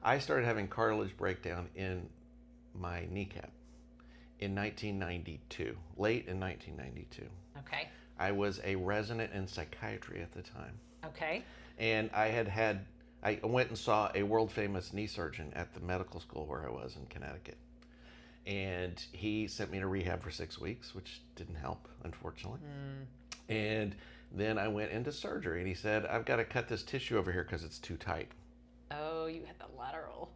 I started having cartilage breakdown in my kneecap in 1992, late in 1992. Okay. I was a resident in psychiatry at the time. Okay. And I went and saw a world famous knee surgeon at the medical school where I was in Connecticut. And he sent me to rehab for 6 weeks, which didn't help, unfortunately. And then I went into surgery, and he said, I've got to cut this tissue over here because it's too tight. Oh, you had the lateral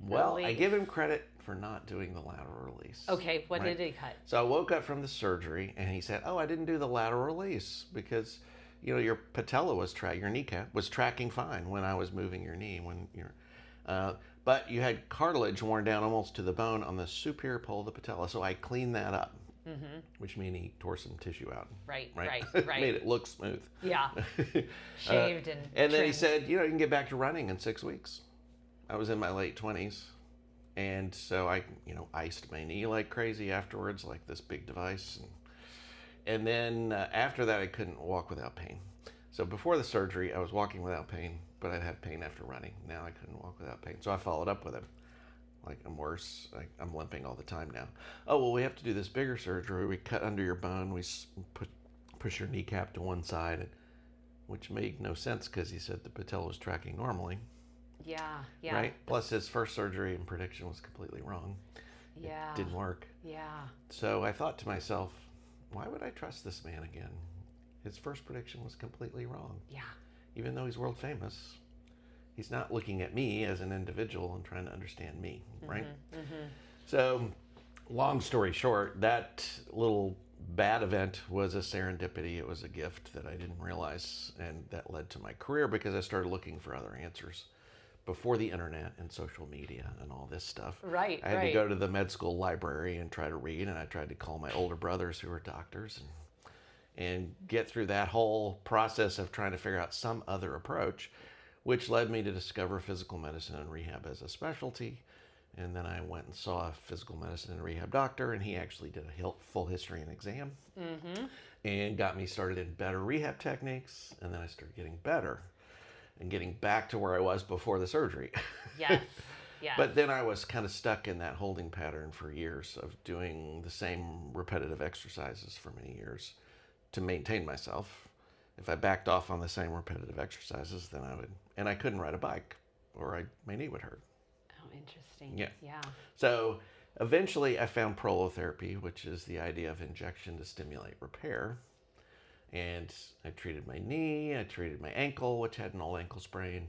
Well, I relief. give him credit for not doing the lateral release. Okay, what right? did he cut? So I woke up from the surgery, and he said, "Oh, I didn't do the lateral release because, your patella your kneecap was tracking fine when I was moving your knee but you had cartilage worn down almost to the bone on the superior pole of the patella. So I cleaned that up, which means he tore some tissue out. Right. Made it look smooth. Yeah. Shaved and then he trimmed. said, you can get back to running in 6 weeks. I was in my late 20s. And so I, iced my knee like crazy afterwards, like this big device. And then after that, I couldn't walk without pain. So before the surgery, I was walking without pain, but I'd have pain after running. Now I couldn't walk without pain. So I followed up with him. Like, I'm worse. I'm limping all the time now. Oh, well, we have to do this bigger surgery. We cut under your bone. We push your kneecap to one side, which made no sense because he said the patella was tracking normally. Yeah. Right? Plus, his first surgery and prediction was completely wrong. Yeah. It didn't work. Yeah. So I thought to myself, why would I trust this man again? His first prediction was completely wrong. Yeah. Even though he's world famous, he's not looking at me as an individual and trying to understand me, right? So, long story short, that little bad event was a serendipity. It was a gift that I didn't realize, and that led to my career because I started looking for other answers before the internet and social media and all this stuff. Right. I had to go to the med school library and try to read, and I tried to call my older brothers who were doctors and get through that whole process of trying to figure out some other approach, which led me to discover physical medicine and rehab as a specialty. And then I went and saw a physical medicine and rehab doctor, and he actually did a full history and exam and got me started in better rehab techniques. And then I started getting better and getting back to where I was before the surgery. Yes. Yes. But then I was kind of stuck in that holding pattern for years of doing the same repetitive exercises for many years to maintain myself. If I backed off on the same repetitive exercises, then and I couldn't ride a bike or my knee would hurt. Oh, interesting. Yeah. So eventually I found prolotherapy, which is the idea of injection to stimulate repair. And I treated my knee, I treated my ankle, which had an old ankle sprain,